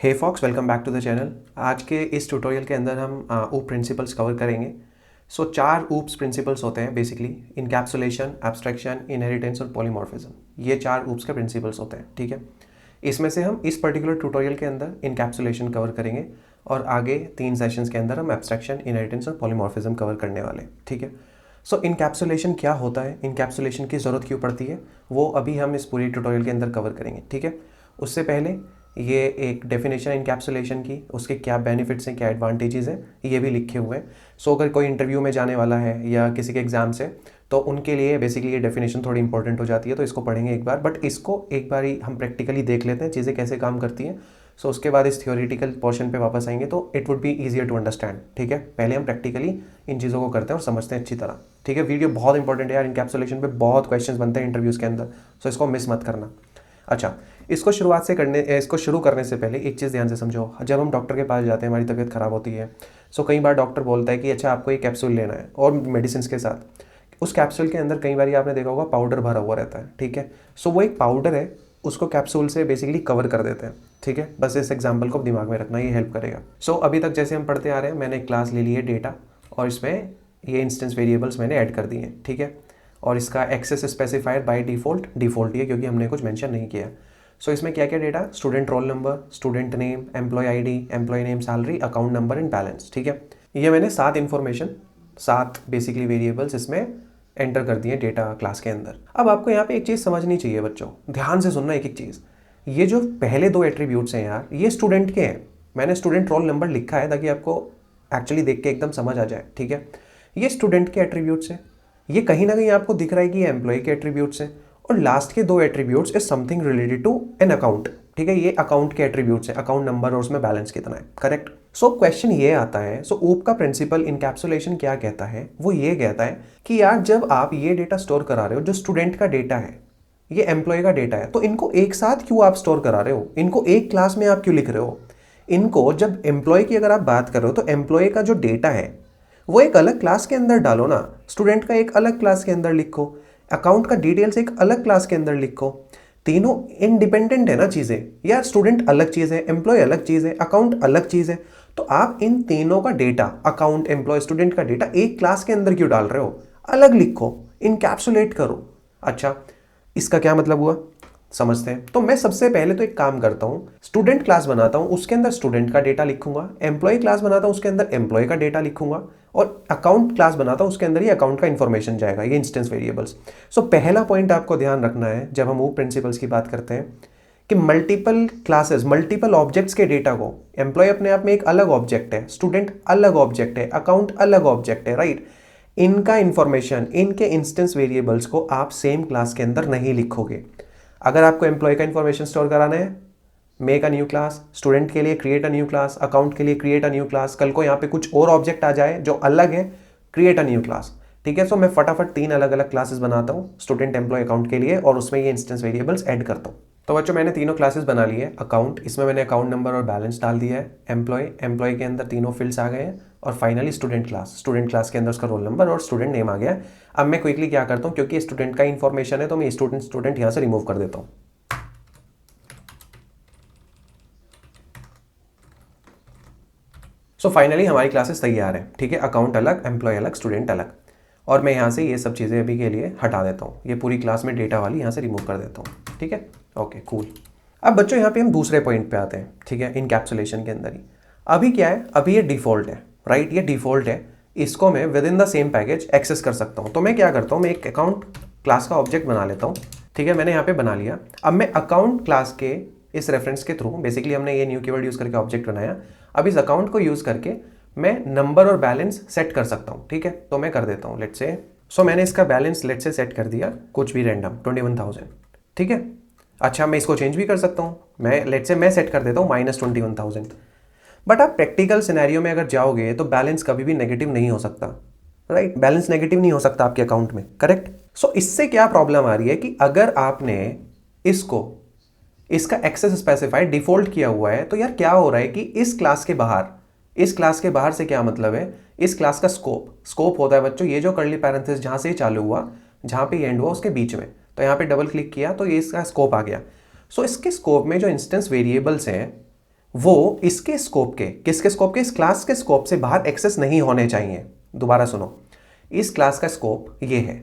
Hey folks, welcome back to the channel. आज के इस ट्यूटोरियल के अंदर हम ऊप प्रिंसिपल्स कवर करेंगे। सो 4 ऊप्स प्रिंसिपल्स होते हैं बेसिकली: इनकैप्सुलेशन, एब्स्ट्रैक्शन, इनहेरिटेंस और पॉलीमॉर्फिज्म। ये 4 ऊप्स के प्रिंसिपल्स होते हैं, ठीक है। इसमें से हम इस पर्टिकुलर ट्यूटोरियल के अंदर इनकैप्सुलेशन कवर करेंगे और आगे 3 सेशंस के अंदर हम एब्स्ट्रैक्शन, इनहेरिटेंस और पॉलीमॉर्फिज्म कवर करने वाले, ठीक है। सो इनकैप्सुलेशन क्या होता है, इनकैप्सुलेशन की ज़रूरत क्यों पड़ती है, वो अभी हम इस पूरी ट्यूटोरियल के अंदर कवर करेंगे, ठीक है। उससे पहले ये एक डेफिनेशन है इनकैप्सुलेशन की, उसके क्या बेनिफिट्स हैं, क्या एडवांटेजेस हैं, ये भी लिखे हुए हैं। सो अगर कोई इंटरव्यू में जाने वाला है या किसी के एग्जाम से, तो उनके लिए बेसिकली ये डेफिनेशन थोड़ी इंपॉर्टेंट हो जाती है। तो इसको पढ़ेंगे एक बार, बट इसको एक बार ही हम प्रैक्टिकली देख लेते हैं चीज़ें कैसे काम करती हैं। सो उसके बाद इस थियोरेटिकल पोर्शन पे वापस आएंगे तो it would be easier to understand, ठीक है। पहले हम प्रैक्टिकली इन चीज़ों को करते हैं और समझते हैं अच्छी तरह, ठीक है। वीडियो बहुत इंपॉर्टेंट है यार, इनकैप्सुलेशन पे बहुत क्वेश्चन बनते हैं इंटरव्यूज़ के अंदर, सो इसको मिस मत करना। अच्छा, इसको शुरू करने से पहले एक चीज़ ध्यान से समझो। जब हम डॉक्टर के पास जाते हैं, हमारी तबीयत ख़राब होती है, सो कई बार डॉक्टर बोलता है कि अच्छा आपको ये कैप्सूल लेना है, और मेडिसिन के साथ उस कैप्सूल के अंदर कई बार आपने देखा होगा पाउडर भरा हुआ रहता है, ठीक है। सो वो एक पाउडर है, उसको कैप्सूल से बेसिकली कवर कर देते हैं, ठीक है। बस इस एग्जाम्पल को दिमाग में रखना, ये हेल्प करेगा। सो अभी तक जैसे हम पढ़ते आ रहे हैं, मैंने एक क्लास ले ली है डेटा, और इसमें ये इंस्टेंस वेरिएबल्स मैंने ऐड कर दिए हैं, ठीक है। और इसका access specifier by default default ही है, क्योंकि हमने कुछ मेंशन नहीं किया। सो इसमें क्या क्या data: student roll number, student name, employee ID, employee name, salary, account number and balance, ठीक है। ये मैंने 7 इन्फॉर्मेशन, 7 बेसिकली वेरिएबल्स इसमें एंटर कर दिए डेटा क्लास के अंदर। अब आपको यहाँ पे एक चीज़ समझनी चाहिए बच्चों, ध्यान से सुनना एक एक चीज़। ये जो पहले 2 एट्रीब्यूट्स हैं यार, ये स्टूडेंट के हैं। मैंने स्टूडेंट रोल नंबर लिखा है ताकि आपको एक्चुअली देख के एकदम समझ आ जाए, ठीक है। ये स्टूडेंट के एट्रीब्यूट्स हैं। ये कहीं ना कहीं आपको दिख रहा है कि ये एम्प्लॉय के एट्रीब्यूट्स हैं। और लास्ट के 2 attributes is something related to an account, ठीक है। ये अकाउंट के एट्रीब्यूट्स हैं, अकाउंट नंबर और उसमें बैलेंस कितना है, करेक्ट। सो क्वेश्चन ये आता है, सो ऊप का प्रिंसिपल इनकैप्सुलेशन क्या कहता है, वो ये कहता है कि यार जब आप ये डेटा स्टोर करा रहे हो, जो स्टूडेंट का डेटा है, ये एम्प्लॉय का डेटा है, तो इनको एक साथ क्यों आप स्टोर करा रहे हो, इनको एक क्लास में आप क्यों लिख रहे हो। इनको जब एम्प्लॉय की अगर आप बात कर रहे हो, तो एम्प्लॉय का जो डेटा है वो एक अलग क्लास के अंदर डालो ना, स्टूडेंट का एक अलग क्लास के अंदर लिखो, अकाउंट का डिटेल्स एक अलग क्लास के अंदर लिखो। तीनों इंडिपेंडेंट है ना चीज़ें यार, स्टूडेंट अलग चीज़ है, एम्प्लॉय अलग चीज़ है, अकाउंट अलग चीज़ है। तो आप इन तीनों का डेटा, अकाउंट, एम्प्लॉय, स्टूडेंट का डेटा एक क्लास के अंदर क्यों डाल रहे हो, अलग लिखो, इनकैप्सुलेट करो। अच्छा, इसका क्या मतलब हुआ, समझते हैं। तो मैं सबसे पहले तो एक काम करता हूँ, स्टूडेंट क्लास बनाता हूँ, उसके अंदर स्टूडेंट का डेटा लिखूंगा। एम्प्लॉय क्लास बनाता हूँ, उसके अंदर एम्प्लॉय का डेटा लिखूंगा। और अकाउंट क्लास बनाता हूँ, उसके अंदर ही अकाउंट का इंफॉर्मेशन जाएगा, ये इंस्टेंस वेरिएबल्स। सो पहला पॉइंट आपको ध्यान रखना है जब हम ऊप प्रिंसिपल्स की बात करते हैं, कि मल्टीपल क्लासेस, मल्टीपल ऑब्जेक्ट्स के डेटा को, एम्प्लॉय अपने आप में एक अलग ऑब्जेक्ट है, स्टूडेंट अलग ऑब्जेक्ट है, अकाउंट अलग ऑब्जेक्ट है, राइट। इनका इंफॉर्मेशन, इनके इंस्टेंस वेरिएबल्स को आप सेम क्लास के अंदर नहीं लिखोगे। अगर आपको एम्प्लॉय का इंफॉर्मेशन स्टोर कराना है, make a new class, student के लिए create a new class, account के लिए क्रिएट अ न्यू क्लास। कल को यहाँ पे कुछ और ऑब्जेक्ट आ जाए जो अलग है, क्रिएट अ न्यू क्लास, ठीक है। सो मैं फटाफट 3 अलग अलग क्लासेस बनाता हूँ, स्टूडेंट, एम्प्लॉय, अकाउंट के लिए, और उसमें ये इंस्टेंस वेरिएबल्स ऐड करता हूँ। तो बच्चों मैंने तीनों क्लासेस बना ली है। अकाउंट, इसमें मैंने अकाउंट नंबर और बैलेंस डाल दिया है। एम्प्लॉय, एम्प्लॉय के अंदर तीनों फील्ड्स आ गए हैं। और finally student class, student class के अंदर उसका रोल नंबर और स्टूडेंट नेम आ गया है। अब मैं क्विकली क्या करता हूँ, क्योंकि स्टूडेंट का इन्फॉर्मेशन है, तो मैं स्टूडेंट यहाँ से रिमूव कर देता हूँ। सो फाइनली हमारी क्लासेस तैयार है, ठीक है। अकाउंट अलग, एम्प्लॉय अलग, स्टूडेंट अलग। और मैं यहाँ से ये सब चीज़ें अभी के लिए हटा देता हूँ, ये पूरी क्लास में डेटा वाली यहाँ से रिमूव कर देता हूँ, ठीक है। Okay, cool. अब बच्चों यहाँ पे हम दूसरे पॉइंट पे आते हैं, ठीक है, इनकैप्सुलेशन के अंदर ही। अभी क्या है, अभी ये डिफ़ॉल्ट है, राइट, ये डिफ़ॉल्ट है। इसको मैं within the same package access कर सकता हूँ। तो मैं क्या करता हूँ, मैं एक अकाउंट क्लास का ऑब्जेक्ट बना लेता हूँ, ठीक है। मैंने यहाँ पे बना लिया। अब मैं अकाउंट क्लास के इस रेफरेंस के थ्रू, बेसिकली हमने ये न्यू कीवर्ड यूज़ करके ऑब्जेक्ट बनाया। अब इस अकाउंट को यूज़ करके मैं नंबर और बैलेंस सेट कर सकता हूँ, ठीक है। तो मैं कर देता हूँ, लेट्स से, सो मैंने इसका बैलेंस लेट्स से सेट कर दिया कुछ भी रैंडम 21,000, ठीक है। अच्छा, मैं इसको चेंज भी कर सकता हूँ, मैं लेट्स से मैं सेट कर देता हूँ -21,000। बट आप प्रैक्टिकल सिनेरियो में अगर जाओगे तो बैलेंस कभी भी नेगेटिव नहीं हो सकता, राइट। बैलेंस नेगेटिव नहीं हो सकता आपके अकाउंट में, करेक्ट। सो इससे क्या प्रॉब्लम आ रही है कि अगर आपने इसको, इसका एक्सेस स्पेसिफाइड डिफॉल्ट किया हुआ है, तो यार क्या हो रहा है कि इस क्लास के बाहर, इस क्लास के बाहर से क्या मतलब है, इस क्लास का स्कोप होता है बच्चों, ये जो कर्ली पैरेंथेसिस जहां से चालू हुआ, जहां पे एंड हुआ, उसके बीच में। तो यहाँ पे डबल क्लिक किया तो ये इसका स्कोप आ गया। सो इसके स्कोप में जो इंस्टेंस वेरिएबल्स हैं वो इसके स्कोप के, किसके स्कोप के, इस क्लास के स्कोप से बाहर एक्सेस नहीं होने चाहिए। दोबारा सुनो, इस क्लास का स्कोप ये है,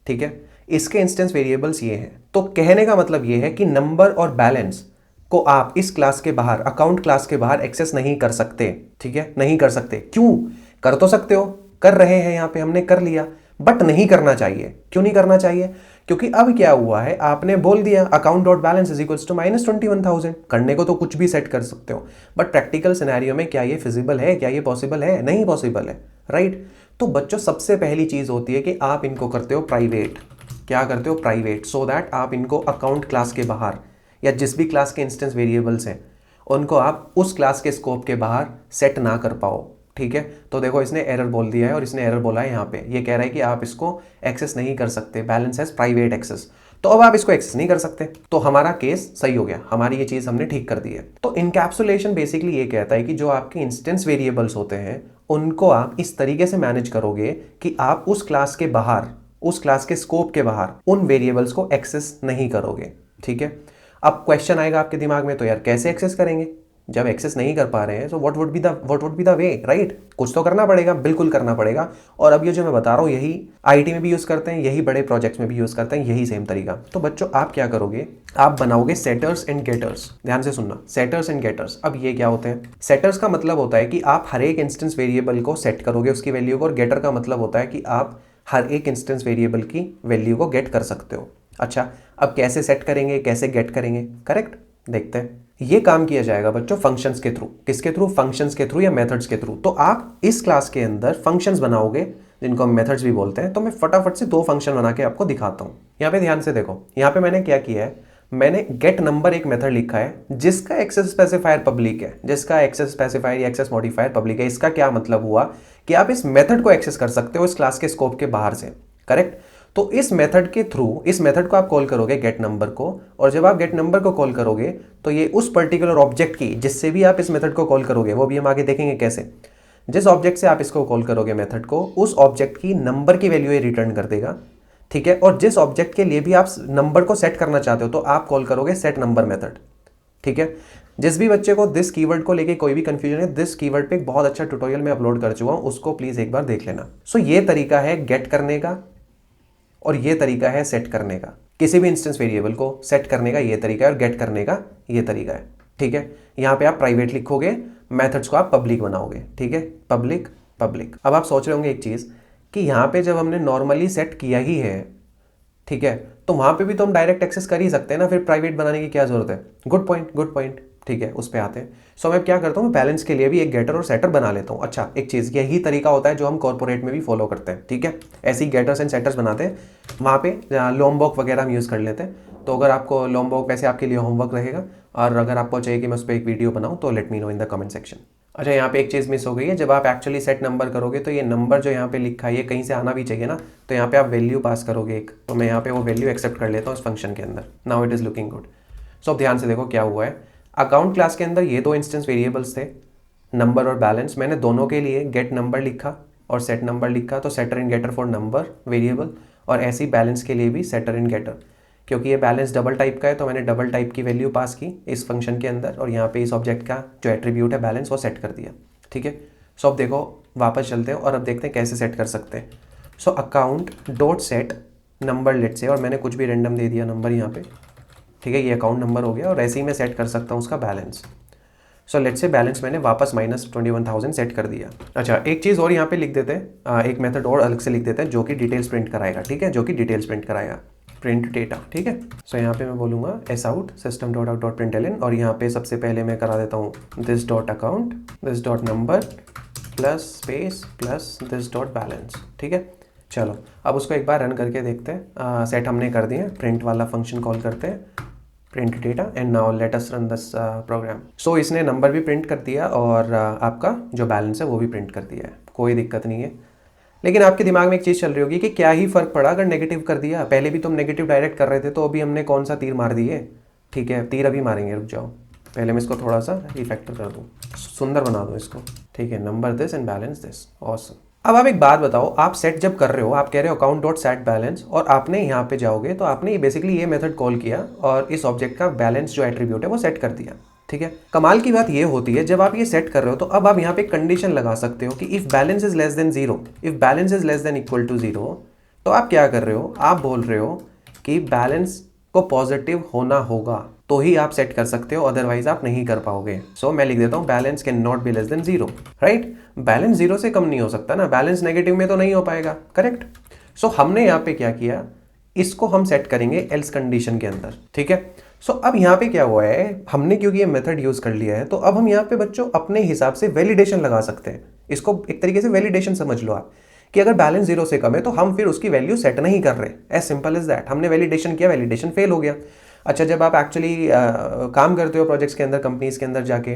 ठीक है, इसके इंस्टेंस वेरिएबल्स ये हैं। तो कहने का मतलब ये है कि नंबर और बैलेंस को आप इस क्लास के बाहर, अकाउंट क्लास के बाहर एक्सेस नहीं कर सकते, ठीक है, नहीं कर सकते। क्यों? कर तो सकते हो, कर रहे हैं, यहां पे हमने कर लिया, बट नहीं करना चाहिए। क्यों नहीं करना चाहिए? क्योंकि अब क्या हुआ है, आपने बोल दिया account dot balance is equals to -21,000। करने को तो कुछ भी सेट कर सकते हो, बट प्रैक्टिकल सिनेरियो में क्या ये फिजिबल है, क्या ये पॉसिबल है? नहीं पॉसिबल है, राइट। तो बच्चों सबसे पहली चीज होती है कि आप इनको करते हो प्राइवेट। क्या करते हो? प्राइवेट, सो दैट आप इनको अकाउंट क्लास के बाहर या जिस भी क्लास के इंस्टेंस वेरिएबल्स हैं उनको आप उस क्लास के स्कोप के बाहर सेट ना कर पाओ, ठीक है। तो देखो इसने एरर बोल दिया है, और इसने एरर बोला है यहाँ पे, ये कह रहा है कि आप इसको एक्सेस नहीं कर सकते, बैलेंस हैज प्राइवेट एक्सेस। तो अब आप इसको एक्सेस नहीं कर सकते, तो हमारा केस सही हो गया, हमारी ये चीज हमने ठीक कर दी है। तो इनकैप्सुलेशन बेसिकली ये कहता है कि जो आपके इंस्टेंस वेरिएबल्स होते हैं उनको आप इस तरीके से मैनेज करोगे कि आप उस क्लास के बाहर, उस क्लास के स्कोप के बाहर उन वेरिएबल्स को एक्सेस नहीं करोगे, ठीक है। अब क्वेश्चन आएगा आपके दिमाग में, तो यार कैसे एक्सेस करेंगे जब एक्सेस नहीं कर पा रहे हैं? तो what would be the way, right? कुछ तो करना पड़ेगा, बिल्कुल करना पड़ेगा। और अब ये जो मैं बता रहा हूँ यही आईटी में भी यूज करते हैं, यही बड़े प्रोजेक्ट्स में भी यूज करते हैं, यही सेम तरीका। तो बच्चों आप क्या करोगे, आप बनाओगे सेटर्स एंड गेटर्स। ध्यान से सुनना, सेटर्स एंड गेटर्स। अब ये क्या होते हैं? सेटर्स का मतलब होता है कि आप हर एक इंस्टेंस वेरिएबल को सेट करोगे उसकी वैल्यू को, और गेटर का मतलब होता है कि आप हर एक इंस्टेंस वेरिएबल की वैल्यू को गेट कर सकते हो। अच्छा, अब कैसे सेट करेंगे, कैसे गेट करेंगे? करेक्ट, देखते हैं। ये काम किया जाएगा बच्चों फंक्शंस के थ्रू। किसके थ्रू? फंक्शंस के थ्रू या मेथड्स के थ्रू। तो आप इस क्लास के अंदर फंक्शंस बनाओगे जिनको हम मेथड्स भी बोलते हैं। तो मैं फटाफट से 2 फंक्शन बना के आपको दिखाता हूँ। यहाँ पे ध्यान से देखो, यहाँ पे मैंने क्या किया है, मैंने गेट नंबर एक मेथड लिखा है जिसका एक्सेस स्पेसिफायर पब्लिक है, जिसका एक्सेस स्पेसिफायर या एक्सेस मॉडिफायर पब्लिक है। इसका क्या मतलब हुआ कि आप इस मेथड को एक्सेस कर सकते हो इस क्लास के स्कोप के बाहर से, करेक्ट। तो इस मेथड के थ्रू, इस मेथड को आप कॉल करोगे गेट नंबर को, और जब आप गेट नंबर को कॉल करोगे तो ये उस पर्टिकुलर ऑब्जेक्ट की, जिससे भी आप इस मेथड को कॉल करोगे, वो भी हम आगे देखेंगे कैसे, जिस ऑब्जेक्ट से आप इसको कॉल करोगे मेथड को, उस ऑब्जेक्ट की नंबर की वैल्यू ये रिटर्न कर देगा, ठीक है। और जिस ऑब्जेक्ट के लिए भी आप नंबर को सेट करना चाहते हो तो आप कॉल करोगे सेट नंबर मेथड, ठीक है। जिस भी बच्चे को दिस कीवर्ड को लेके कोई भी कंफ्यूजन है, दिस कीवर्ड पे एक बहुत अच्छा ट्यूटोरियल में अपलोड कर चुका हूं, उसको प्लीज एक बार देख लेना। सो ये तरीका है गेट करने का, और ये तरीका है सेट करने का। किसी भी इंस्टेंस वेरिएबल को सेट करने का ये तरीका है, और गेट करने का ये तरीका है, ठीक है। यहाँ पे आप प्राइवेट लिखोगे, मेथड्स को आप पब्लिक बनाओगे, ठीक है, पब्लिक पब्लिक। अब आप सोच रहे होंगे एक चीज़ कि यहाँ पे जब हमने नॉर्मली सेट किया ही है, ठीक है, तो वहाँ पे भी तो हम डायरेक्ट एक्सेस कर ही सकते हैं ना, फिर प्राइवेट बनाने की क्या जरूरत है? गुड पॉइंट, गुड पॉइंट, ठीक है, उस पर आते हैं। सो मैं क्या करता हूँ, बैलेंस के लिए भी एक गेटर और सेटर बना लेता हूँ। अच्छा, एक चीज़, यही तरीका होता है जो हम कॉर्पोरेट में भी फॉलो करते हैं, ठीक है। ऐसे ही गेटर्स एंड सेटर्स बनाते हैं, वहाँ पे लोमबॉक वगैरह हम यूज़ कर लेते हैं। तो अगर आपको लोमबॉक, वैसे आपके लिए होमवर्क रहेगा, और अगर आपको चाहिए कि मैं उस पर एक वीडियो बनाऊँ तो let me know in the comment section. अच्छा, यहाँ पे एक चीज़ मिस हो गई है, जब आप एक्चुअली सेट नंबर करोगे तो ये नंबर जो यहाँ पे लिखा है ये कहीं से आना भी चाहिए ना, तो यहाँ पे आप वैल्यू पास करोगे एक, तो मैं यहाँ पे वो वैल्यू एक्सेप्ट कर लेता हूँ इस फंक्शन के अंदर। Now it is looking good. So अब ध्यान से देखो क्या हुआ है। अकाउंट क्लास के अंदर ये 2 इंस्टेंस वेरिएबल्स थे, नंबर और बैलेंस। मैंने दोनों के लिए गेट नंबर लिखा और सेट नंबर लिखा, तो setter and getter for number variable, और ऐसे ही बैलेंस के लिए भी सेटर एंड गेटर। क्योंकि ये बैलेंस डबल टाइप का है तो मैंने डबल टाइप की वैल्यू पास की इस फंक्शन के अंदर, और यहाँ पे इस ऑब्जेक्ट का जो एट्रीब्यूट है बैलेंस वो सेट कर दिया, ठीक है। सो अब देखो वापस चलते हैं और अब देखते हैं कैसे सेट कर सकते हैं। So account dot set number let say, और मैंने कुछ भी रैंडम दे दिया नंबर यहाँ पे, ठीक है, ये अकाउंट नंबर हो गया, और ऐसे ही मैं सेट कर सकता हूँ उसका बैलेंस। सो लेट से बैलेंस मैंने वापस -21,000 सेट कर दिया। अच्छा, एक चीज़ और यहाँ पे लिख देते हैं, एक मेथड और अलग से लिख देते हैं जो कि डिटेल्स प्रिंट कराएगा, ठीक है, जो कि डिटेल्स प्रिंट कराएगा, प्रिंट डेटा, ठीक है। सो यहाँ पे मैं बोलूँगा S out system dot out dot print L N, और यहाँ पे सबसे पहले मैं करा देता हूँ this dot account, this dot number plus space plus this dot balance, ठीक है। चलो अब उसको एक बार रन करके देखते हैं। सेट हमने कर दिए, प्रिंट वाला फंक्शन कॉल करते हैं, print data, and now let us run this program. So इसने नंबर भी प्रिंट कर दिया और आपका जो बैलेंस है वो भी प्रिंट कर दिया है, कोई दिक्कत नहीं है। लेकिन आपके दिमाग में एक चीज़ चल रही होगी कि क्या ही फ़र्क पड़ा अगर नेगेटिव कर दिया, पहले भी तुम नेगेटिव डायरेक्ट कर रहे थे, तो अभी हमने कौन सा तीर मार दिए, ठीक है, तीर अभी मारेंगे, रुक जाओ, पहले मैं इसको थोड़ा सा रिफैक्टर कर दूँ, सुंदर बना दूँ इसको, ठीक है, number this and balance this, awesome. अब आप एक बात बताओ, आप सेट जब कर रहे हो, आप कह रहे हो अकाउंट डॉट सेट बैलेंस, और आपने यहाँ पे जाओगे तो आपने बेसिकली ये मेथड कॉल किया और इस ऑब्जेक्ट का बैलेंस जो एट्रीब्यूट है वो सेट कर दिया, ठीक है। कमाल की बात ये होती है जब आप ये सेट कर रहे हो तो अब आप यहाँ पे कंडीशन लगा सकते हो कि if balance is less than zero, if balance is less than equal to zero, तो आप क्या कर रहे हो, आप बोल रहे हो कि बैलेंस को पॉजिटिव होना होगा तो ही आप सेट कर सकते हो, अदरवाइज आप नहीं कर पाओगे। सो मैं लिख देता हूँ balance can not be less than zero, right. Balance zero से कम नहीं हो सकता ना, बैलेंस नेगेटिव में तो नहीं हो पाएगा, करेक्ट। सो हमने यहाँ पे क्या किया, इसको हम सेट करेंगे एल्स कंडीशन के अंदर, ठीक है। सो अब यहाँ पे क्या हुआ है, हमने क्योंकि ये मेथड यूज कर लिया है तो अब हम यहाँ पे बच्चों अपने हिसाब से वैलिडेशन लगा सकते हैं। इसको एक तरीके से वैलिडेशन समझ लो आप, कि अगर बैलेंस जीरो से कम है तो हम फिर उसकी वैल्यू सेट नहीं कर रहे, एज सिंपल एज दैट। हमने वैलिडेशन किया, वैलिडेशन फेल हो गया। अच्छा, जब आप एक्चुअली काम करते हो प्रोजेक्ट्स के अंदर, कंपनीज के अंदर जाके,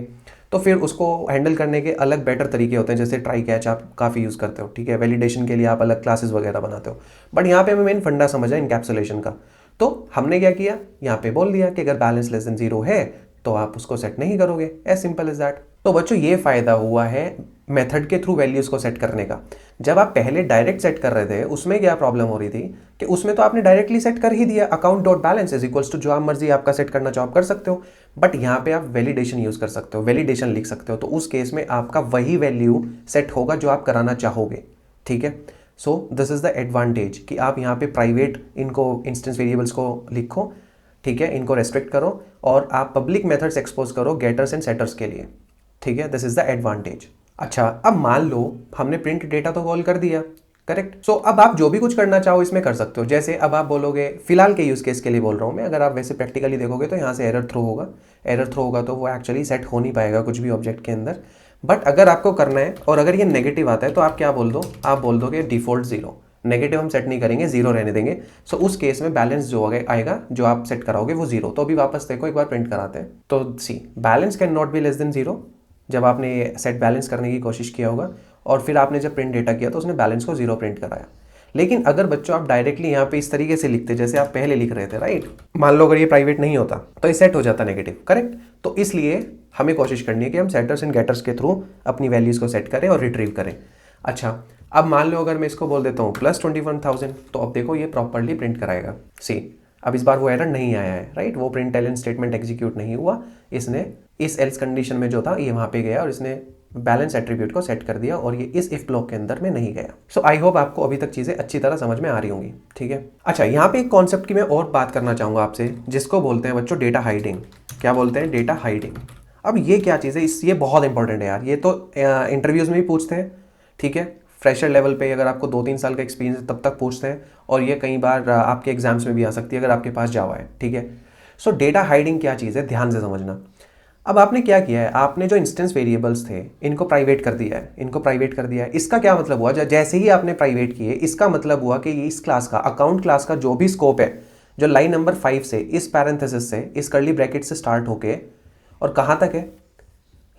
तो फिर उसको हैंडल करने के अलग बेटर तरीके होते हैं, जैसे ट्राई कैच आप काफ़ी यूज़ करते हो, ठीक है। वैलिडेशन के लिए आप अलग क्लासेस वगैरह बनाते हो, बट यहाँ पे हमें मेन फंडा समझा इनकैप्सुलेशन का। तो हमने क्या किया, यहाँ पे बोल दिया कि अगर बैलेंस लेस देन जीरो है तो आप उसको सेट नहीं करोगे, एज सिंपल एज दैट। तो बच्चों ये फायदा हुआ है मेथड के थ्रू वैल्यूज को सेट करने का। जब आप पहले डायरेक्ट सेट कर रहे थे उसमें क्या प्रॉब्लम हो रही थी कि उसमें तो आपने डायरेक्टली सेट कर ही दिया, account dot balance is equals to जो आप मर्जी आपका सेट करना चाहो आप कर सकते हो। बट यहाँ पे आप वैलिडेशन यूज कर सकते हो, वैलिडेशन लिख सकते हो, तो उस केस में आपका वही वैल्यू सेट होगा जो आप कराना चाहोगे, ठीक है। So this is the advantage कि आप यहाँ पे प्राइवेट इनको इंस्टेंस वेरिएबल्स को लिखो, ठीक है, इनको रेस्ट्रिक्ट करो और आप पब्लिक मेथड्स एक्सपोज करो गेटर्स एंड सेटर्स के लिए, ठीक है। This is the advantage. अच्छा, अब मान लो हमने प्रिंट डेटा तो कॉल कर दिया, करेक्ट। सो अब आप जो भी कुछ करना चाहो इसमें कर सकते हो। जैसे अब आप बोलोगे, फिलहाल के यूज केस के लिए बोल रहा हूँ मैं, अगर आप वैसे प्रैक्टिकली देखोगे तो यहाँ से एरर थ्रो होगा, एरर थ्रो होगा तो वो एक्चुअली सेट हो नहीं पाएगा कुछ भी ऑब्जेक्ट के अंदर। बट अगर आपको करना है और अगर ये नेगेटिव आता है तो आप क्या बोल दो, आप बोल दोगे डिफॉल्ट जीरो, नेगेटिव हम सेट नहीं करेंगे, जीरो रहने देंगे। सो उस केस में बैलेंस जो आएगा जो आप सेट कराओगे वो जीरो। तो अभी वापस देखो, एक बार प्रिंट कराते हैं। तो see balance can not be less than zero, जब आपने सेट बैलेंस करने की कोशिश किया होगा और फिर आपने जब प्रिंट डेटा किया तो उसने बैलेंस को जीरो प्रिंट कराया। लेकिन अगर बच्चों आप डायरेक्टली यहाँ पे इस तरीके से लिखते जैसे आप पहले लिख रहे थे, राइट, मान लो अगर ये प्राइवेट नहीं होता तो ये सेट हो जाता नेगेटिव, करेक्ट। तो इसलिए हमें कोशिश करनी है कि हम सेटर्स एंड गेटर्स के थ्रू अपनी वैल्यूज को सेट करें और रिट्रीव करें। अच्छा, अब मान लो अगर मैं इसको बोल देता हूँ +21,000, तो अब देखो ये प्रॉपरली प्रिंट कराएगा। सी, अब इस बार वो एरर नहीं आया है, राइट, वो प्रिंट एलन स्टेटमेंट एग्जीक्यूट नहीं हुआ, इसने इस एल्स कंडीशन में जो था ये वहां पे गया और इसने बैलेंस एट्रीब्यूट को सेट कर दिया और ये इस इफ ब्लॉक के अंदर में नहीं गया। सो आई होप आपको अभी तक चीजें अच्छी तरह समझ में आ रही होंगी, ठीक है। अच्छा, यहाँ पे एक कॉन्सेप्ट की मैं और बात करना चाहूंगा आपसे, जिसको बोलते हैं बच्चों डेटा हाइडिंग। क्या बोलते हैं? Data hiding. अब ये क्या चीज़ है, ये बहुत इंपॉर्टेंट है यार, ये तो इंटरव्यूज में भी पूछते हैं, ठीक है। फ्रेशर लेवल पे अगर आपको 2-3 साल का एक्सपीरियंस है तब तक पूछते हैं, और ये कई बार आपके एग्जाम्स में भी आ सकती है अगर आपके पास जावा है, ठीक है। सो डेटा हाइडिंग क्या चीज़ है, ध्यान से समझना। अब आपने क्या किया है, आपने जो इंस्टेंस वेरिएबल्स थे इनको प्राइवेट कर दिया है, इनको प्राइवेट कर दिया है। इसका क्या मतलब हुआ, जैसे ही आपने प्राइवेट किए इसका मतलब हुआ कि इस क्लास का, अकाउंट क्लास का जो भी स्कोप है, जो लाइन नंबर 5 से, इस पैरेंथेसिस से, इस कर्ली ब्रैकेट से स्टार्ट होके और कहाँ तक है,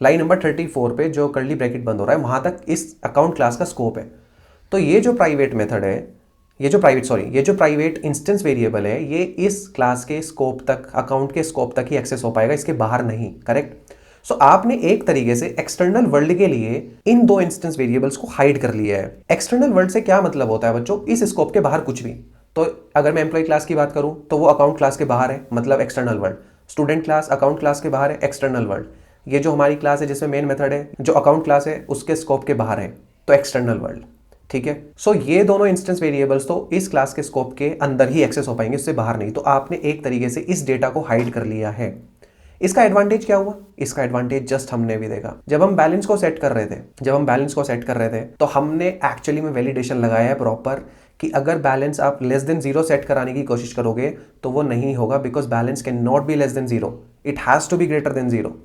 लाइन नंबर 34 पे जो कर्ली ब्रैकेट बंद हो रहा है वहां तक इस अकाउंट क्लास का स्कोप है। तो ये जो प्राइवेट मेथड है, ये जो प्राइवेट इंस्टेंस वेरिएबल है, ये इस क्लास के स्कोप तक, अकाउंट के स्कोप तक ही एक्सेस हो पाएगा, इसके बाहर नहीं, करेक्ट। सो आपने एक तरीके से एक्सटर्नल वर्ल्ड के लिए इन दो इंस्टेंस वेरिएबल्स को हाइड कर लिया है। एक्सटर्नल वर्ल्ड से क्या मतलब होता है बच्चों, इस स्कोप के बाहर कुछ भी। तो अगर मैं एम्प्लॉय क्लास की बात करूं तो वो अकाउंट क्लास के बाहर है, मतलब external world. Student class account class के बाहर है, एक्सटर्नल वर्ल्ड। ये जो हमारी क्लास है जिसमें मेन मेथड है, जो अकाउंट क्लास है उसके स्कोप के बाहर है, तो एक्सटर्नल वर्ल्ड, ठीक है। सो ये दोनों इंस्टेंस वेरिएबल्स तो इस क्लास के स्कोप के अंदर ही एक्सेस हो पाएंगे, इससे बाहर नहीं। तो आपने एक तरीके से इस डेटा को हाइड कर लिया है। इसका एडवांटेज क्या हुआ, इसका एडवांटेज जस्ट हमने भी देखा। जब हम बैलेंस को सेट कर रहे थे तो हमने एक्चुअली में वैलिडेशन लगाया है प्रॉपर कि अगर बैलेंस आप लेस देन जीरो सेट कराने की कोशिश करोगे तो वो नहीं होगा, because balance can not be less than zero, it has to be greater than zero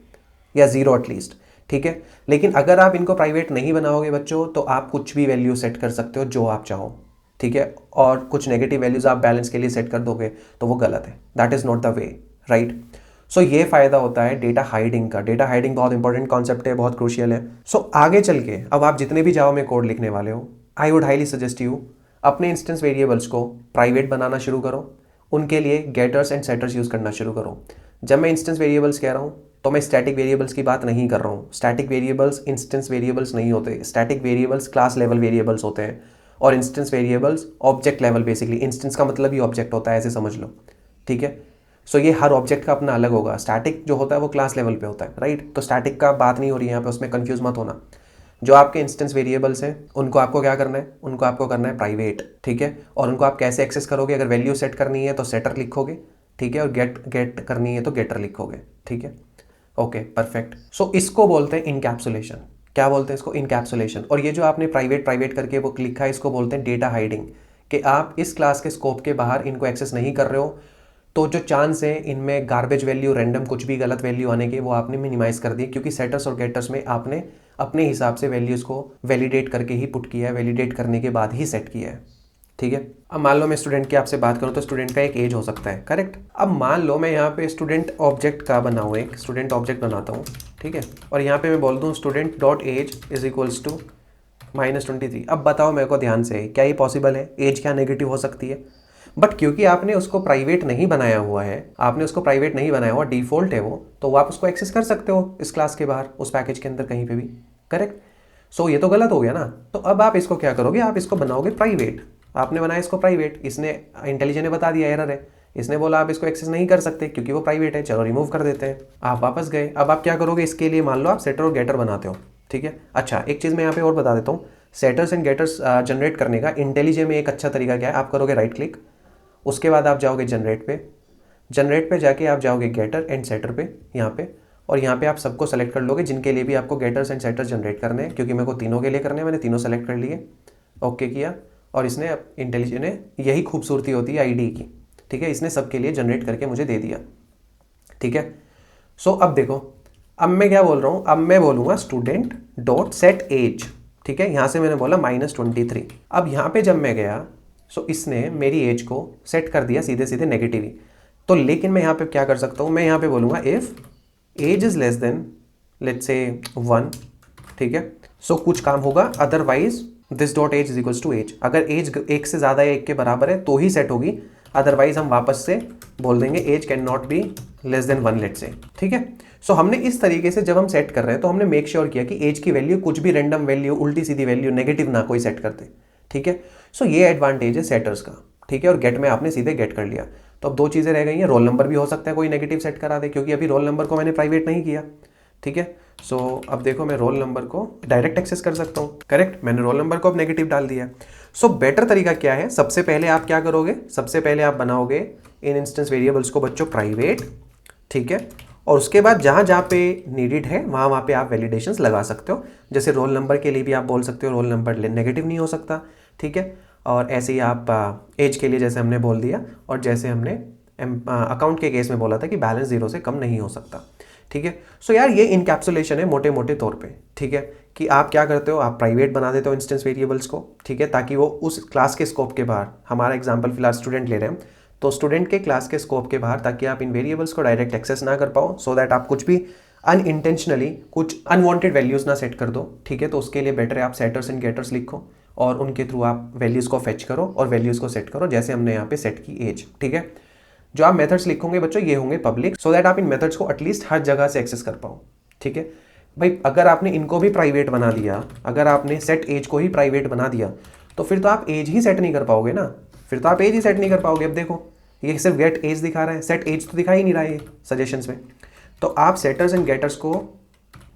या जीरो एटलीस्ट, ठीक है। लेकिन अगर आप इनको प्राइवेट नहीं बनाओगे बच्चों तो आप कुछ भी वैल्यू सेट कर सकते हो जो आप चाहो, ठीक है। और कुछ नेगेटिव वैल्यूज आप बैलेंस के लिए सेट कर दोगे तो वो गलत है, that is not the way, right. So ये फायदा होता है डेटा हाइडिंग का। डेटा हाइडिंग बहुत इंपॉर्टेंट कॉन्सेप्ट है, बहुत क्रूशियल है। सो आगे चल के अब आप जितने भी जावा में कोड लिखने वाले हो, I would highly suggest you अपने इंस्टेंस वेरिएबल्स को प्राइवेट बनाना शुरू करो, उनके लिए गेटर्स एंड सेटर्स यूज करना शुरू करो। जब मैं इंस्टेंस वेरिएबल्स कह रहा हूँ तो मैं स्टैटिक वेरिएबल्स की बात नहीं कर रहा हूँ। स्टैटिक वेरिएबल्स इंस्टेंस वेरिएबल्स नहीं होते, static variables class level variables होते हैं और instance variables object level, basically instance का मतलब ही ऑब्जेक्ट होता है, ऐसे समझ लो, ठीक है। सो ये हर ऑब्जेक्ट का अपना अलग होगा। स्टैटिक जो होता है वो क्लास लेवल पे होता है, राइट। तो स्टैटिक का बात नहीं हो रही है यहाँ पे, उसमें कंफ्यूज मत होना। जो आपके इंस्टेंस वेरिएबल्स हैं उनको आपको क्या करना है, उनको आपको करना है प्राइवेट, ठीक है। और उनको आप कैसे एक्सेस करोगे, अगर वैल्यू सेट करनी है तो सेटर लिखोगे, ठीक है, और गेट करनी है तो गेटर लिखोगे, ठीक है। Okay, perfect. सो इसको बोलते हैं इनकैप्सुलेशन। क्या बोलते हैं इसको, इनकैप्सुलेशन। और ये जो आपने प्राइवेट प्राइवेट करके वो लिखा है, इसको बोलते हैं डेटा हाइडिंग, कि आप इस क्लास के स्कोप के बाहर इनको एक्सेस नहीं कर रहे हो, तो जो चांस है इनमें गार्बेज वैल्यू, रैंडम कुछ भी गलत वैल्यू आने के, वो आपने मिनिमाइज कर दिए, क्योंकि सेटर्स और गेटर्स में आपने अपने हिसाब से वैल्यूज़ को वैलिडेट करके ही पुट किया है, वैलिडेट करने के बाद ही सेट किया है, ठीक है। अब मान लो मैं स्टूडेंट की आपसे बात करूँ तो स्टूडेंट का एक एज हो सकता है, करेक्ट। अब मान लो मैं यहाँ पे स्टूडेंट ऑब्जेक्ट का बनाऊँ, एक स्टूडेंट ऑब्जेक्ट बनाता हूँ, ठीक है। और यहाँ पे मैं बोल दूँ student dot age is equals to -23। अब बताओ मेरे को ध्यान से, क्या ये पॉसिबल है, एज क्या नेगेटिव हो सकती है। बट क्योंकि आपने उसको प्राइवेट नहीं बनाया हुआ है, आपने उसको प्राइवेट नहीं बनाया हुआ, डिफ़ॉल्ट है वो, तो आप उसको एक्सेस कर सकते हो इस क्लास के बाहर, उस पैकेज के अंदर कहीं पे भी, करेक्ट। सो ये तो गलत हो गया ना। तो अब आप इसको क्या करोगे, आप इसको बनाओगे प्राइवेट। आपने बनाया इसको प्राइवेट, इसने इंटेलिजेंट ने बता दिया एरर है, इसने बोला आप इसको एक्सेस नहीं कर सकते क्योंकि वो प्राइवेट है, चलो रिमूव कर देते हैं। आप वापस गए, अब आप क्या करोगे, इसके लिए मान लो आप सेटर और गेटर बनाते हो, ठीक है। अच्छा, एक चीज़ मैं यहाँ पे और बता देता हूँ, सेटर्स एंड गेटर्स जनरेट करने का इंटेलिजे में एक अच्छा तरीका क्या है, आप करोगे राइट क्लिक, उसके बाद आप जाओगे जनरेट पे जाके आप जाओगे गेटर एंड सेटर पे यहाँ पे, और यहाँ पे आप सबको सेलेक्ट कर लोगे जिनके लिए भी आपको गेटर्स एंड सेटर्स जनरेट करने हैं, क्योंकि मेरे को तीनों के लिए करने हैं, मैंने तीनों सेलेक्ट कर लिए, ओके किया। और इसने इंटेलिजेंट ने, यही खूबसूरती होती है आईडी की, ठीक है, इसने सबके लिए जनरेट करके मुझे दे दिया, ठीक है। सो अब देखो, अब मैं क्या बोल रहा हूँ, अब मैं बोलूँगा स्टूडेंट डॉट सेट एज, ठीक है। यहाँ से मैंने बोला -23। अब यहाँ पे जब मैं गया, सो इसने मेरी एज को सेट कर दिया सीधे सीधे नेगेटिव ही। तो लेकिन मैं यहाँ पे क्या कर सकता हूँ, मैं यहाँ पे बोलूँगा if age is less than let's say 1, ठीक है। सो कुछ काम होगा, otherwise this dot age is equals to age. अगर एज एक से ज़्यादा या एक के बराबर है तो ही सेट होगी, अदरवाइज हम वापस से बोल देंगे age can not be less than 1 let's say, ठीक है। सो हमने इस तरीके से जब हम सेट कर रहे हैं तो हमने मेक श्योर किया कि एज की वैल्यू कुछ भी रैंडम वैल्यू, उल्टी सीधी वैल्यू, नेगेटिव ना कोई सेट करते, ठीक है। सो ये एडवांटेज है सेटर्स का, ठीक है। और गेट में आपने सीधे गेट कर लिया, तो अब दो चीज़ें रह गई हैं, रोल नंबर भी हो सकता है कोई नेगेटिव सेट करा दे, क्योंकि अभी रोल नंबर को मैंने प्राइवेट नहीं किया, ठीक है। सो अब देखो मैं रोल नंबर को डायरेक्ट एक्सेस कर सकता हूँ, करेक्ट, मैंने रोल नंबर को अब नेगेटिव डाल दिया। सो बेटर तरीका क्या है, सबसे पहले आप क्या करोगे, सबसे पहले आप बनाओगे इन इंस्टेंस वेरिएबल्स को बच्चों प्राइवेट, ठीक है। और उसके बाद जहाँ जहाँ पे नीडेड है वहाँ वहाँ पे आप वैलिडेशंस लगा सकते हो। जैसे रोल नंबर के लिए भी आप बोल सकते हो रोल नंबर नेगेटिव नहीं हो सकता, ठीक है। और ऐसे ही आप एज के लिए जैसे हमने बोल दिया, और जैसे हमने अकाउंट के केस में बोला था कि बैलेंस 0 से कम नहीं हो सकता, ठीक है। सो यार ये इनकैप्सुलेशन है मोटे मोटे तौर पे, ठीक है, कि आप क्या करते हो, आप प्राइवेट बना देते हो इंस्टेंस वेरिएबल्स को, ठीक है, ताकि वो उस क्लास के स्कोप के बाहर, हमारा एग्जांपल फिलहाल स्टूडेंट ले रहे हैं, तो स्टूडेंट के क्लास के स्कोप के बाहर, ताकि आप इन वेरिएबल्स को डायरेक्ट एक्सेस ना कर पाओ, सो दैट आप कुछ भी अनइंटेंशनली कुछ अनवांटेड वैल्यूज़ ना सेट कर दो, ठीक है। तो उसके लिए बेटर है आप सेटर्स एंड गेटर्स लिखो और उनके थ्रू आप वैल्यूज़ को फेच करो और वैल्यूज़ को सेट करो, जैसे हमने यहाँ पे सेट की एज, ठीक है। जो आप मेथड्स लिखोगे बच्चों ये होंगे पब्लिक, सो दैट आप इन मेथड्स को एटलीस्ट हर जगह से एक्सेस कर पाओ, ठीक है भाई। अगर आपने इनको भी प्राइवेट बना दिया, अगर आपने सेट एज को ही प्राइवेट बना दिया, तो फिर तो आप एज ही सेट नहीं कर पाओगे ना, फिर तो आप एज ही सेट नहीं कर पाओगे। अब देखो ये सिर्फ गेट एज दिखा रहा है, सेट एज तो दिखा ही नहीं रहा है सजेशंस में। तो आप सेटर्स एंड गेटर्स को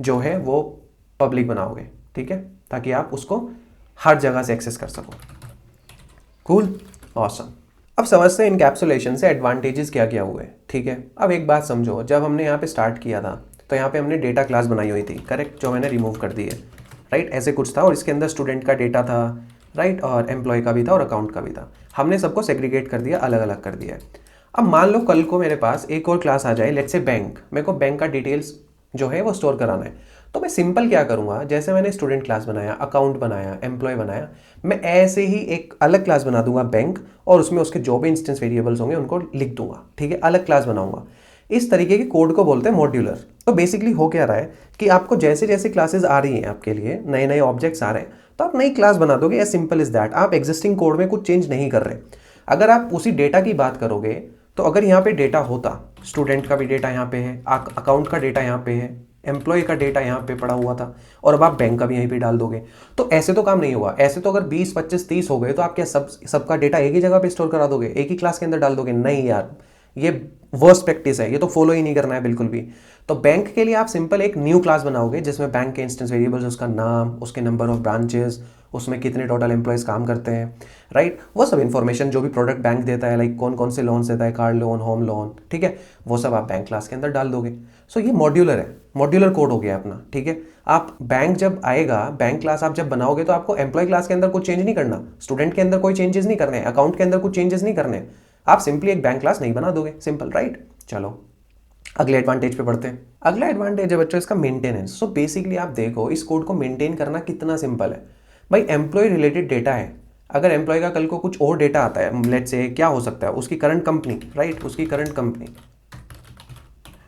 जो है वो पब्लिक बनाओगे, ठीक है, ताकि आप उसको हर जगह से एक्सेस कर सको। Cool, awesome. अब समझते हैं इनकैप्सुलेशन से एडवांटेजेस क्या क्या हुए, ठीक है। अब एक बात समझो, जब हमने यहाँ पे स्टार्ट किया था तो यहाँ पे हमने डेटा क्लास बनाई हुई थी, करेक्ट, जो मैंने रिमूव कर दी है, राइट। ऐसे कुछ था और इसके अंदर स्टूडेंट का डेटा था, राइट, और एम्प्लॉय का भी था और अकाउंट का भी था। हमने सबको सेग्रीगेट कर दिया, अलग अलग कर दिया है। अब मान लो कल को मेरे पास एक और क्लास आ जाए, लेट्स से बैंक, मेरे को बैंक का डिटेल्स जो है वो स्टोर कराना है, तो मैं सिंपल क्या करूँगा, जैसे मैंने स्टूडेंट क्लास बनाया, अकाउंट बनाया, एम्प्लॉय बनाया, मैं ऐसे ही एक अलग क्लास बना दूंगा बैंक, और उसमें उसके जो भी इंस्टेंस वेरिएबल्स होंगे उनको लिख दूंगा, ठीक है, अलग क्लास बनाऊंगा। इस तरीके के कोड को बोलते हैं मॉड्यूलर। तो बेसिकली हो क्या रहा है कि आपको जैसे जैसे क्लासेस आ रही हैं, आपके लिए नए नए ऑब्जेक्ट्स आ रहे हैं, तो आप नई क्लास बना दोगे, एज सिंपल इज दैट। आप एग्जिस्टिंग कोड में कुछ चेंज नहीं कर रहे। अगर आप उसी डेटा की बात करोगे, तो अगर यहाँ पे डेटा होता, स्टूडेंट का भी डेटा यहाँ पे है, अकाउंट का डेटा यहाँ पे है, एम्प्लॉय का डेटा यहाँ पे पड़ा हुआ था, और अब आप बैंक का भी यहीं पे डाल दोगे, तो ऐसे तो काम नहीं हुआ। ऐसे तो अगर 20, 25, 30 हो गए तो आप क्या सबका डेटा एक ही जगह पे स्टोर करा दोगे, एक ही क्लास के अंदर डाल दोगे? नहीं यार, ये वर्स्ट प्रैक्टिस है, ये तो फॉलो ही नहीं करना है बिल्कुल भी। तो बैंक के लिए आप सिंपल एक न्यू क्लास बनाओगे जिसमें बैंक के इंस्टेंस वेरिएबल्स, उसका नाम, उसके नंबर ऑफ ब्रांचेस, उसमें कितने टोटल एम्प्लॉयज़ काम करते हैं, राइट, वो सब इन्फॉर्मेशन जो भी प्रोडक्ट बैंक देता है, लाइक कौन कौन से लोन देता है, कार लोन, होम लोन, ठीक है, वो सब आप बैंक क्लास के अंदर डाल दोगे। सो ये मॉड्यूलर है, मॉड्यूलर कोड हो गया अपना, ठीक है। आप बैंक जब आएगा, बैंक क्लास आप जब बनाओगे तो आपको एम्प्लॉय क्लास के अंदर कुछ चेंज नहीं करना, स्टूडेंट के अंदर कोई चेंजेस नहीं करने, अकाउंट के अंदर कुछ चेंजेस नहीं करने, आप सिंपली एक बैंक क्लास नहीं बना दोगे, सिंपल, राइट। चलो अगले एडवांटेज पे पढ़ते हैं। अगला एडवांटेज है बच्चों इसका मेंटेनेंस। सो बेसिकली आप देखो इस कोड को मेंटेन करना कितना सिंपल है। भाई एम्प्लॉय रिलेटेड डेटा है, अगर एम्प्लॉय का कल को कुछ और डेटा आता है, लेट्स से क्या हो सकता है, उसकी करंट कंपनी, राइट, उसकी करंट कंपनी,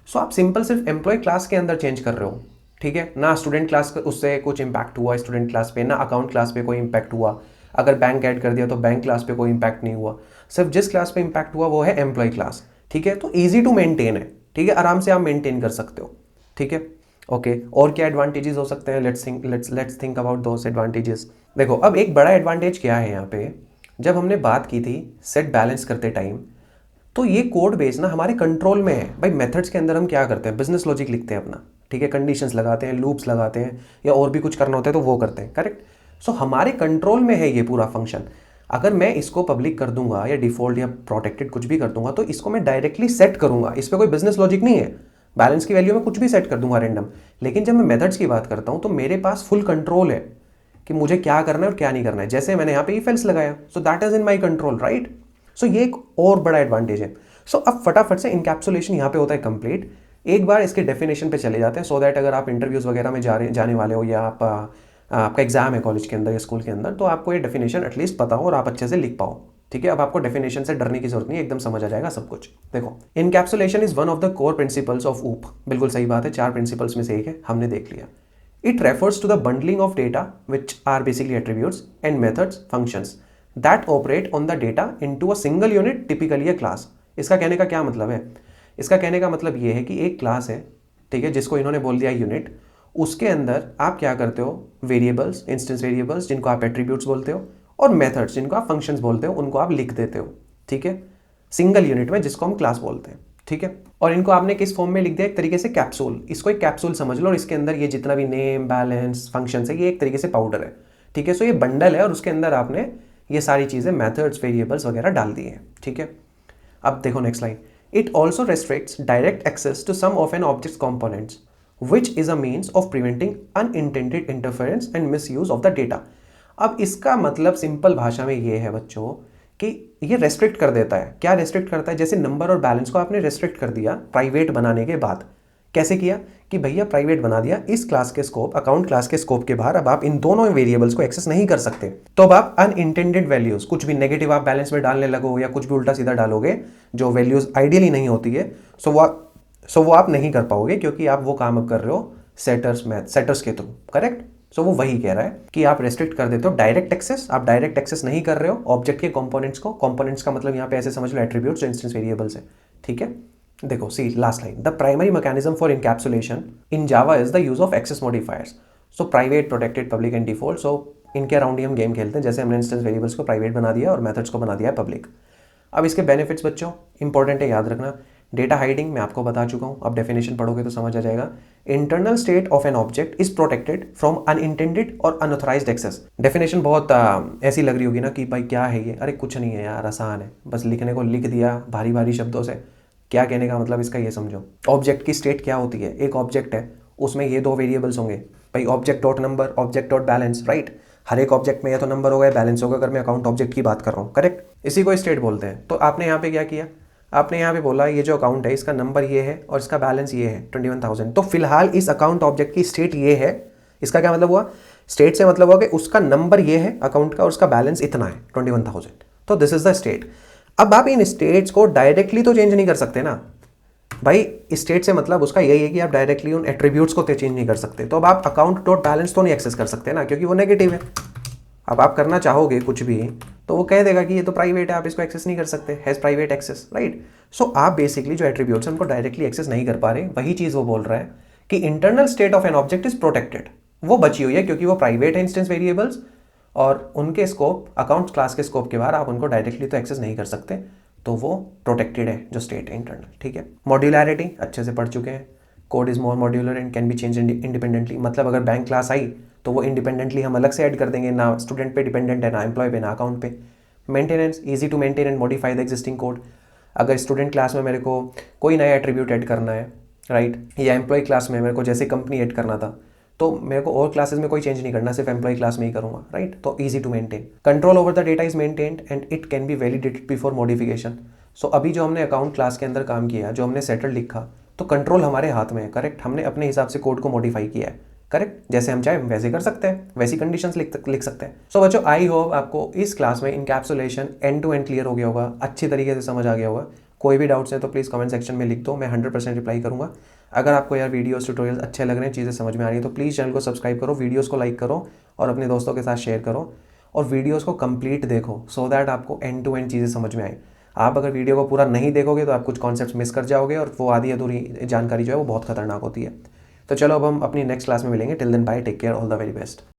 सो आप सिंपल सिर्फ एम्प्लॉय क्लास के अंदर चेंज कर रहे हो, ठीक है ना। स्टूडेंट क्लास उससे कुछ इंपैक्ट हुआ स्टूडेंट क्लास पे, ना अकाउंट क्लास पे कोई इंपैक्ट हुआ, अगर बैंक ऐड कर दिया तो बैंक क्लास पे कोई इंपैक्ट नहीं हुआ, सिर्फ जिस क्लास पे इंपैक्ट हुआ वो है एम्प्लॉय क्लास, ठीक है। तो ईजी टू मेंटेन है, ठीक है, आराम से आप मेंटेन कर सकते हो, ठीक है, ओके। और क्या एडवांटेजेस हो सकते हैं, let's think about those advantages. देखो अब एक बड़ा एडवांटेज क्या है यहाँ पे, जब हमने बात की थी सेट बैलेंस करते टाइम, तो ये कोड बेस ना हमारे कंट्रोल में है। भाई मेथड्स के अंदर हम क्या करते हैं, बिजनेस लॉजिक लिखते हैं अपना, ठीक है, कंडीशंस लगाते हैं, लूप्स लगाते हैं, या और भी कुछ करना होता है तो वो करते हैं, करेक्ट। सो हमारे कंट्रोल में है ये पूरा फंक्शन। अगर मैं इसको पब्लिक कर दूंगा या डिफॉल्ट या प्रोटेक्टेड कुछ भी कर दूंगा तो इसको मैं डायरेक्टली सेट करूंगा, इस पर कोई बिजनेस लॉजिक नहीं है, बैलेंस की वैल्यू में कुछ भी सेट कर दूंगा रैंडम। लेकिन जब मैं मेथड्स की बात करता हूं तो मेरे पास फुल कंट्रोल है कि मुझे क्या करना है और क्या नहीं करना है। जैसे मैंने यहाँ पे इफ एल्स लगाया, so that is in my control, right. So ये एक और बड़ा एडवांटेज है। सो अब फटाफट से इनकैप्सुलेशन यहाँ पे होता है कंप्लीट। एक बार इसके डेफिनेशन पे चले जाते हैं, सो दैट अगर आप इंटरव्यूज वगैरह में जाने वाले हो, या आपका एग्जाम है कॉलेज के अंदर या स्कूल के अंदर, तो आपको ये डेफिनेशन एटलीस्ट पता हो और आप अच्छे से लिख पाओ, ठीक है। अब आपको डेफिनेशन से डरने की जरूरत नहीं है, एकदम समझ आ जाएगा सब कुछ। देखो encapsulation is one of the core principles of ऊप, बिल्कुल सही बात है, 4 प्रिंसिपल्स में से एक है, हमने देख लिया। It refers to the bundling of data which are basically attributes and methods functions that operate on the data into a single unit, typically a class. इसका कहने का क्या मतलब है, इसका कहने का मतलब ये है कि एक क्लास है, ठीक है, जिसको इन्होंने बोल दिया यूनिट, उसके अंदर आप क्या करते हो, वेरिएबल्स, इंस्टेंस वेरिएबल्स जिनको आप एट्रीब्यूट्स बोलते हो, और मेथड्स जिनको आप फंक्शंस बोलते हो, उनको आप लिख देते हो, ठीक है, सिंगल यूनिट में, जिसको हम क्लास बोलते हैं, ठीक है। और इनको आपने किस फॉर्म में लिख दिया, एक तरीके से कैप्सूल, इसको एक कैप्सूल समझ लो, और इसके अंदर ये जितना भी नेम, बैलेंस, फंक्शंस है, ये एक तरीके से पाउडर है, ठीक है। सो ये बंडल है और उसके अंदर आपने ये सारी चीज़ें, मेथड्स, वेरिएबल्स वगैरह डाल दी है, ठीक है। अब देखो next line, it also restricts direct access to some of an objects components which is a means of preventing unintended interference and misuse of the data। अब इसका मतलब सिंपल भाषा में ये है बच्चों कि ये रेस्ट्रिक्ट कर देता है। क्या रेस्ट्रिक्ट करता है, जैसे नंबर और बैलेंस को आपने रेस्ट्रिक्ट कर दिया प्राइवेट बनाने के बाद, कैसे किया कि भैया प्राइवेट बना दिया, इस क्लास के स्कोप, अकाउंट क्लास के स्कोप के बाहर अब आप इन दोनों वेरिएबल्स को एक्सेस नहीं कर सकते। तो अब आप अनइंटेंडेड वैल्यूज, कुछ भी नेगेटिव आप बैलेंस में डालने लगो या कुछ भी उल्टा सीधा डालोगे जो वैल्यूज आइडियली नहीं होती है, सो वो आप नहीं कर पाओगे, क्योंकि आप वो काम अब कर रहे हो सेटर्स के थ्रू, करेक्ट। सो वो वही कह रहा है कि आप रेस्ट्रिक्ट कर देते हो डायरेक्ट एक्सेस, आप डायरेक्ट एक्सेस नहीं कर रहे हो ऑब्जेक्ट के कंपोनेंट्स को। कंपोनेंट्स का मतलब यहाँ पे ऐसे समझ लो एट्रीब्यूट्स, इंस्टेंस वेरिएबल्स है, ठीक है। देखो see last line, the primary mechanism for encapsulation in Java is the use of access modifiers. So private, protected, public and default, so इनके अराउंड ही हम गेम खेलते हैं। जैसे हमने इंस्टेंस वेरिएबल्स को प्राइवेट बना दिया और मेथड्स को बना दिया है पब्लिक। अब इसके बेनिफिट्स बच्चों इंपॉर्टेंट है, याद रखना। डेटा हाइडिंग मैं आपको बता चुका हूँ, अब डेफिनेशन पढ़ोगे तो समझ आ जाएगा। Internal state of an object is protected from unintended और अनऑथराइज्ड एक्सेस। डेफिनेशन बहुत ऐसी लग रही होगी ना कि भाई क्या है ये, अरे कुछ नहीं है यार, आसान है, बस लिखने को लिख दिया भारी भारी शब्दों से। क्या कहने का मतलब इसका ये समझो, ऑब्जेक्ट की स्टेट क्या होती है, एक ऑब्जेक्ट है, उसमें ये 2 वेरिएबल्स होंगे भाई, object dot number, object dot balance, right. हर एक ऑब्जेक्ट में या तो नंबर होगा या बैलेंस होगा, अगर मैं अकाउंट ऑब्जेक्ट की बात कर रहा हूँ, करेक्ट। इसी को स्टेट बोलते हैं। तो आपने यहाँ पे क्या किया, आपने यहाँ पे बोला ये जो अकाउंट है इसका नंबर ये है और इसका बैलेंस ये है 21,000, तो फिलहाल इस अकाउंट ऑब्जेक्ट की स्टेट ये है। इसका क्या मतलब हुआ, स्टेट से मतलब हुआ कि उसका नंबर ये है अकाउंट का और उसका बैलेंस इतना है 21,000, तो दिस इज द स्टेट। अब आप इन स्टेट्स को डायरेक्टली तो चेंज नहीं कर सकते ना भाई, स्टेट से मतलब उसका यही है कि आप डायरेक्टली उन एट्रीब्यूट्स को चेंज नहीं कर सकते। तो अब आप अकाउंट डॉट बैलेंस तो नहीं एक्सेस कर सकते ना, क्योंकि वो नेगेटिव है। अब आप करना चाहोगे कुछ भी तो वो कह देगा कि ये तो प्राइवेट है, आप इसको एक्सेस नहीं कर सकते, हैज़ प्राइवेट एक्सेस, राइट। सो आप बेसिकली जो एट्रीब्यूट्स हैं उनको डायरेक्टली एक्सेस नहीं कर पा रहे। वही चीज़ वो बोल रहा है कि internal state of an object is protected, वो बची हुई है क्योंकि वो प्राइवेट है इंस्टेंस वेरिएबल्स, और उनके स्कोप, अकाउंट क्लास के स्कोप के बाहर आप उनको डायरेक्टली तो एक्सेस नहीं कर सकते। तो वो प्रोटेक्टेड है जो स्टेट है इंटरनल, ठीक है। मॉड्यूलैरिटी अच्छे से पढ़ चुके हैं, code is more modular and can be change independently, मतलब अगर बैंक क्लास आई तो वो इंडिपेंडेंटली हम अलग से ऐड कर देंगे, ना स्टूडेंट पे डिपेंडेंट है, ना एम्प्लॉय पे, ना अकाउंट पे। Maintenance, easy to maintain and modify the existing code. अगर स्टूडेंट क्लास में मेरे को कोई नया एट्रीब्यूट ऐड करना है, राइट, या एम्प्लॉय क्लास में मेरे को जैसे कंपनी ऐड करना था, तो मेरे को और क्लासेस में कोई चेंज नहीं करना, सिर्फ एम्प्लॉय क्लास में ही करूँगा, राइट। तो easy to maintain, control over the data is maintained and it can be validated before modification. So अभी जो हमने अकाउंट क्लास के अंदर काम किया, जो हमने सेटल लिखा, तो कंट्रोल हमारे हाथ में है, करेक्ट। हमने अपने हिसाब से कोड को मॉडिफाई किया है, करेक्ट। जैसे हम चाहे वैसे कर सकते हैं, वैसी कंडीशंस लिख सकते हैं। सो बच्चों, आई होप आपको इस क्लास में encapsulation end to end clear हो गया होगा, अच्छी तरीके से समझ आ गया होगा। कोई भी डाउट्स है तो प्लीज़ कमेंट सेक्शन में लिख दो, मैं 100% रिप्लाई करूँगा। अगर आपको यार वीडियोस ट्यूटोरियल्स अच्छे लग रहे हैं, चीज़ें समझ में आ रही है, तो प्लीज़ चैनल को सब्सक्राइब करो, वीडियोस को लाइक करो और अपने दोस्तों के साथ शेयर करो और वीडियोस को कंप्लीट देखो, सो दैट आपको एंड टू एंड चीज़ें समझ में आए। आप अगर वीडियो को पूरा नहीं देखोगे तो आप कुछ कॉन्सेप्ट्स मिस कर जाओगे और वो आधी अधूरी जानकारी जो है वो बहुत खतरनाक होती है। तो चलो अब हम अपनी नेक्स्ट क्लास में मिलेंगे। Till then bye, take care, all the very best.